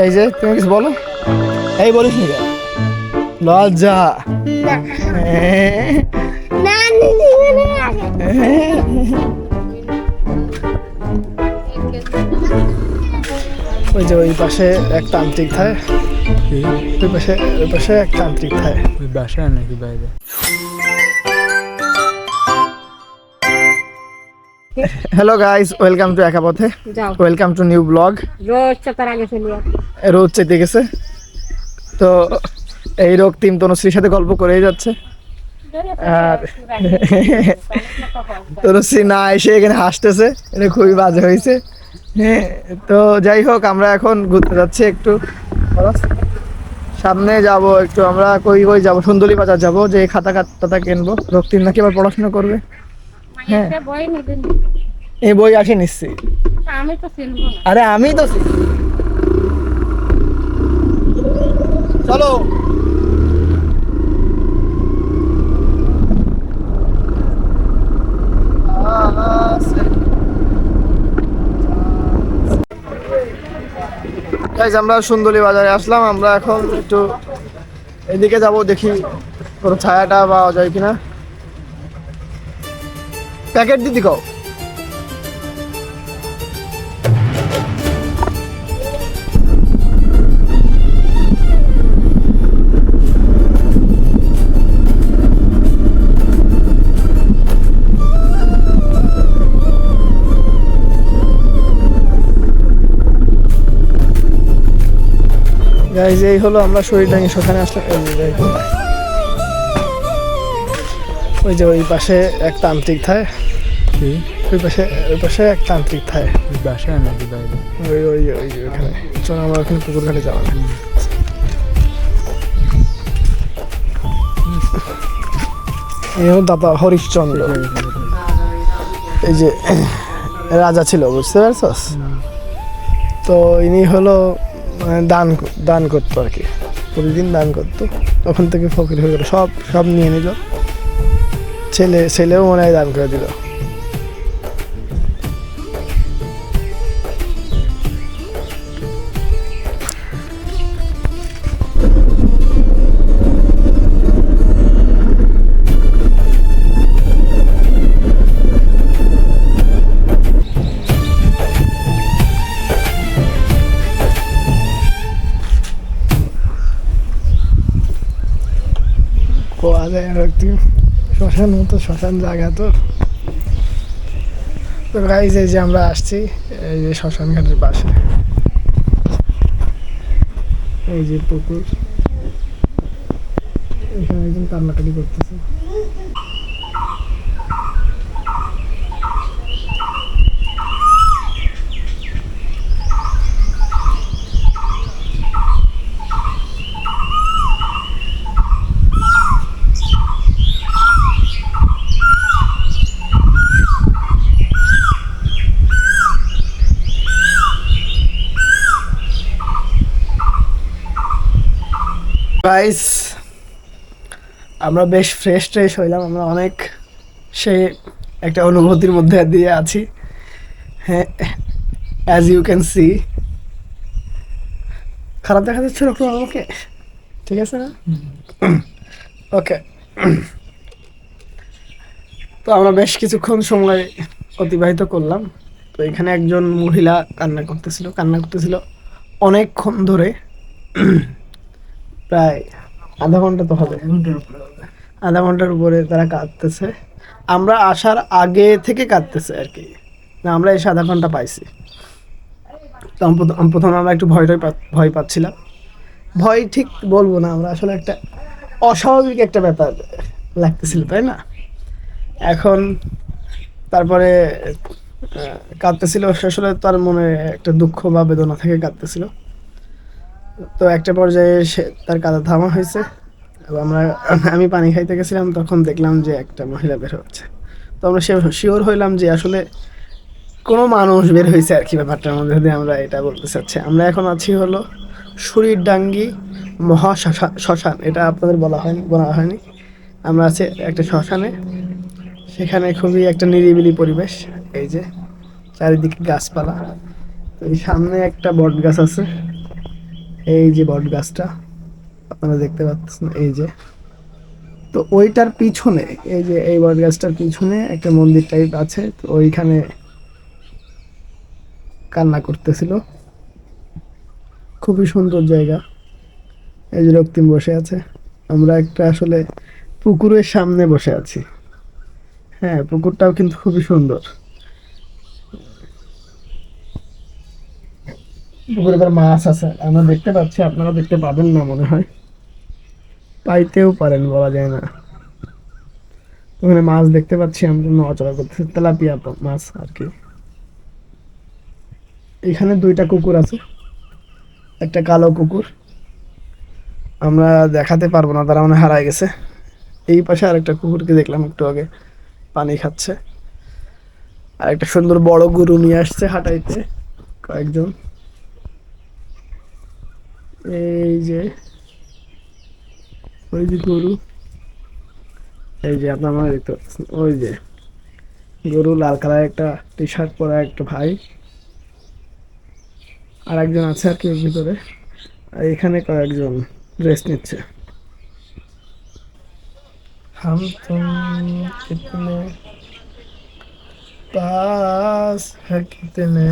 এই যে তুমি কিছু বলো, এই বলিস নি কেন? লজ্জা ওই যে ওই পাশে এক তান্ত্রিক থাকে, ওই পাশে এক তান্ত্রিক থাকে। ওই বাসায় নাকি বাইরে? হ্যালো গাইস, ওয়েলকাম টু একা পথে, ওয়েলকাম টু নিউ ব্লগ। রোদ চেতে গেছে তো এই রক্তিম তনুশ্রীর সাথে গল্প করেই যাচ্ছে, আর তনুশ্রী না এসে এখানে হাসতেছে, এটা খুবই বাজে হয়েছে। হ্যাঁ, তো যাই হোক, আমরা এখন ঘুরতে যাচ্ছি একটু সামনে যাব, একটু আমরা কই যাবো, সুন্দরী বাজার যাবো, যে খাতা খাতা কিনবো। রক্তিম নাকি আবার পড়াশোনা করবে। হ্যাঁ, এই বই আসি নিচ্ছি। আরে আমি তো চলো। আমরা সুন্দরী বাজারে আসলাম, আমরা এখন একটু এদিকে যাব, দেখি কোনো ছায়াটা পাওয়া যায় কিনা। প্যাকেট দিদি কও। গাইজ, এই হলো আমরা শরীরডাঙ্গি শ্মশানে আসলাম। ওই যে ওই পাশে এক তান্ত্রিক থাকে, ওই পাশে এক তান্ত্রিক থাকে। ওই বাসায় নাকি বাইরে? ওইখানে চলো, আমরা ওখানে পুকুর ঘাটে যাওয়া। এই হল দাদা হরিশ্চন্দ্র, এই যে রাজা ছিল, বুঝতে পারছস? তো ইনি হলো দান করতো আর কি, প্রতিদিন দান করতো। ওখান থেকে ফকির হয়ে গেল, সব নিয়ে নিল। ছেলেও মনে হয় দান করে দিল। শ্মশান মতো, শ্মশান জায়গা তো। গাইজ, এই যে আমরা আসছি, এই যে শ্মশান ঘাটের পাশে, এই যে পুকুর, এখানে একজন কান্নাকাটি করতেছে। গাইস, আমরা বেশ ফ্রেশ হইলাম, আমরা অনেক সেই একটা অনুভূতির মধ্যে দিয়ে আছি। হ্যাঁ, অ্যাজ ইউ ক্যান সি। খারাপ দেখা যাচ্ছে একটু আমাকে, ঠিক আছে না? ওকে। তো আমরা বেশ কিছুক্ষণ সময় অতিবাহিত করলাম। তো এখানে একজন মহিলা কান্না করতেছিল অনেকক্ষণ ধরে, প্রায় আধা ঘন্টা তো হবে, আধা ঘন্টার উপরে তারা কাঁদতেছে। আমরা আসার আগে থেকে কাঁদতেছে আর কি, না আমরা এসে আধা ঘন্টা পাইছি। তো প্রথমে আমরা একটু ভয় পাচ্ছিলাম। ভয় ঠিক বলবো না, আমরা আসলে একটা অস্বাভাবিক একটা ব্যাপার লাগতেছিল, তাই না? এখন তারপরে কাঁদতেছিল, আসলে তার মনে একটা দুঃখ বা বেদনা থেকে কাঁদতেছিল। তো একটা পর্যায়ে তার কাঁদা থামা হয়েছে। আমি পানি খাইতে গেছিলাম, তখন দেখলাম যে একটা মহিলা বের হচ্ছে। তো আমরা শিওর হইলাম যে আসলে কোনো মানুষ বের হয়েছে আর কি, ব্যাপারটার মধ্যে দিয়ে আমরা এটা বলতে চাচ্ছি। আমরা এখন আছি হলো শরীরডাঙ্গি শ্মশান, এটা আপনাদের বলা হয়নি। আমরা আছি একটা শ্মশানে, সেখানে খুবই একটা নিরিবিলি পরিবেশ। এই যে চারিদিকে গাছপালা, এই সামনে একটা বট গাছ আছে, এই যে বট গাছটা আপনারা দেখতে পাচ্ছেন, এই যে। তো ওইটার পিছনে, এই যে এই বট গাছটার পিছনে একটা মন্দির টাইপ আছে, তো ওইখানে কান্না করতেছিল। খুবই সুন্দর জায়গা। এই যে রক্তিম বসে আছে, আমরা একটা আসলে পুকুরের সামনে বসে আছি। হ্যাঁ, পুকুরটাও কিন্তু খুবই সুন্দর। পুকুরে এবার মাছ আছে, আমরা দেখতে পাচ্ছি, আপনারা দেখতে পাবেন না মনে হয়, পাইতেও পারেন, বলা যায় না। ওখানে মাছ দেখতে পাচ্ছি আমরা, নড়াচড়া করতেছে, তেলাপিয়া মাছ আর কি। এখানে দুইটা কুকুর আছে, একটা কালো কুকুর, আমরা দেখাতে পারবো না, তারা মানে হারায় গেছে। এই পাশে আরেকটা কুকুরকে দেখলাম একটু আগে, পানি খাচ্ছে। আর একটা সুন্দর বড় গরু নিয়ে আসছে হাঁটাইতে কয়েকজন। এই যে ওই যে গরু, এই যে আপনার মনে দেখতে পাচ্ছেন, ওই যে গরু, লাল কালার একটা টি শার্ট পরা একটা ভাই, আর একজন আছে আর কি এর ভিতরে। আর এখানে কয়েকজন রেস্ট নিচ্ছে। हम तुम कितने पास है, कितने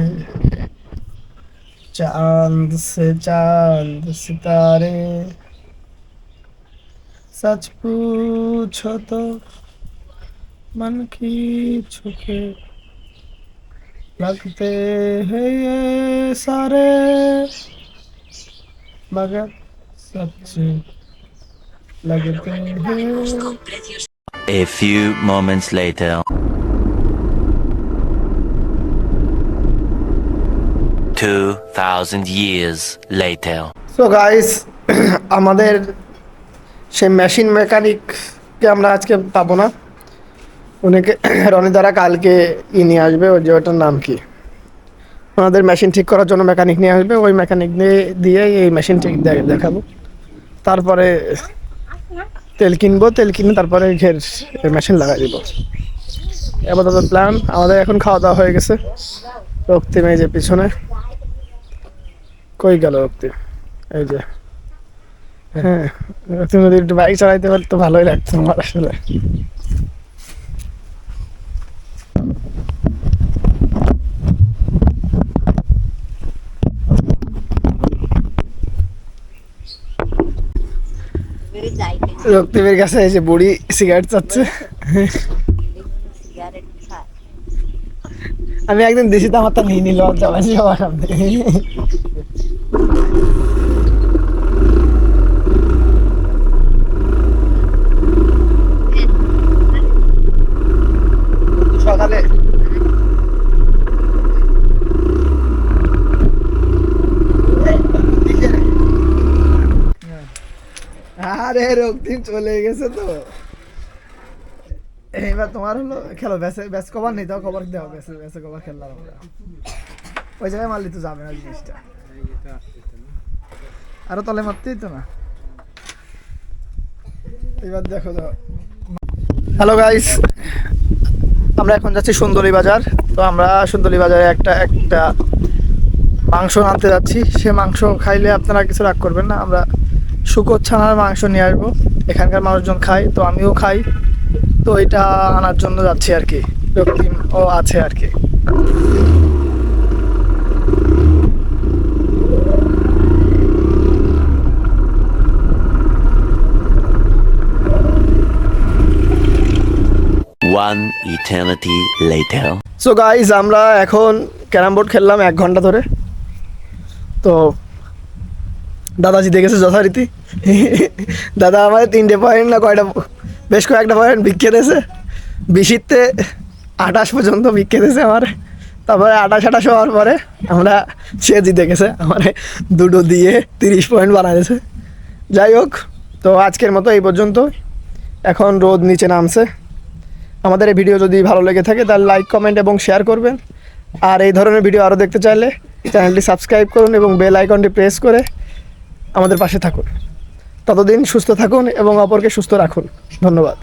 चांद से चांद सितारे, सच पूछो तो मन की छुपे लगते हैं ये सारे, मगर सच लगते हैं। A few moments later. 2,000 years later. So guys, আমাদের সেই মেশিন মেকানিককে আমরা আজকে পাবো না। উনিকে রনি দ্বারা কালকে নিয়ে আসবে, ওই যে ওটার নাম কি, ওনাদের মেশিন ঠিক করার জন্য মেকানিক নিয়ে আসবে। ওই মেকানিক দিয়ে এই মেশিন ঠিক দেখাবো। তারপরে তেল কিনবো, তেল কিনে তারপরে ঘের মেশিন লাগাই দিব। এবার তাদের প্ল্যান। আমাদের এখন খাওয়া দাওয়া হয়ে গেছে। রক্তিম এই যে পিছনে, কই গেল রক্তিম? এই যে, হ্যাঁ, রক্তিম যদি একটু বাইক চালাইতে পারতো ভালোই লাগতো আমার আসলে। রক্তিমের কাছে এই যে বুড়ি সিগারেট চাচ্ছে। আমি একদিন দিছি, তো আমার তো নিয়ে নিল যাবাসি সবার সামনে। সকালে আরে রক্তিম চলে গেছে তো। এইবার তোমার হলো খেলো, ব্যাস কভার নেই, তাও কভার দেওয়া, ব্যাসে কভার খেললাম আমরা। ওই জায়গায় মারলি তো যাবে না জিনিসটা, আরো তলে মারতেই তো না। এবার দেখো তো। হ্যালো গাইস, আমরা এখন যাচ্ছি সুন্দরী বাজার। তো আমরা সুন্দরী বাজারে একটা মাংস আনতে যাচ্ছি। সে মাংস খাইলে আপনারা কিছু রাগ করবেন না। আমরা শুকর ছানার মাংস নিয়ে আসবো, এখানকার মানুষজন খায়, তো আমিও খাই। তো এটা আনার জন্য যাচ্ছি আর কি। রক্তিম ও আছে আর কি। One eternity later. So guys, আমরা এখন ক্যারাম বোর্ড খেললাম 1 ঘন্টা ধরে। তো দাদাজি দেখেছে যথারীতি। দাদা আমাদের 3টে পয়েন্ট না কয়টা, বেশ কয়েকটা পয়েন্ট বিক্রি দিয়েছে। 20-তে 28 পর্যন্ত বিক্রি দিয়েছে আমার। তারপরে 28 হওয়ার পরে আমরা, সে জিতে গেছে, আমার দুটো দিয়ে 30 পয়েন্ট বানাইছে। যাই হোক, তো আজকের মতো এই পর্যন্ত। এখন রোদ নিচে নামছে। আমাদের এই ভিডিও যদি ভালো লেগে থাকে তাহলে লাইক, কমেন্ট এবং শেয়ার করবেন। আর এই ধরনের ভিডিও আরও দেখতে চাইলে চ্যানেলটি সাবস্ক্রাইব করুন এবং বেল আইকনটি প্রেস করে আমাদের পাশে থাকুন। ততদিন সুস্থ থাকুন এবং অপরকে সুস্থ রাখুন। ধন্যবাদ।